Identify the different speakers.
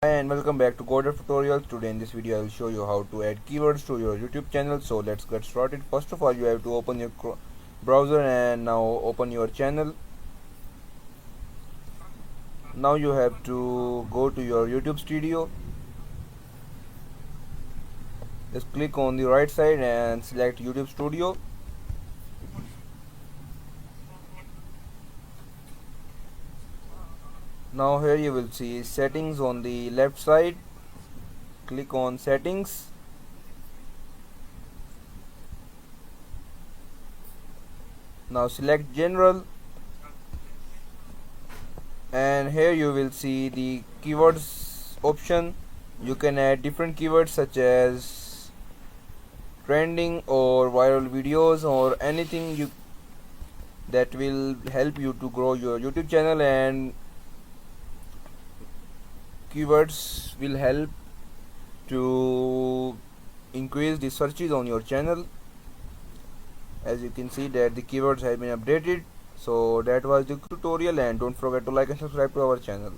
Speaker 1: Hi and welcome back to Coder Tutorials. Today in this video I will show you how to add keywords to your YouTube channel. So let's get started. First of all, you have to open your browser and now open your channel. Now you have to go to your YouTube studio. Just click on the right side and select YouTube Studio. Now here you will see settings on the left side. Click on settings. Now select general, and here you will see the keywords option. You can add different keywords such as trending or viral videos or anything that will help you to grow your YouTube channel, and keywords will help to increase the searches on your channel. As you can see that the keywords have been updated. So that was the tutorial, and don't forget to like and subscribe to our channel.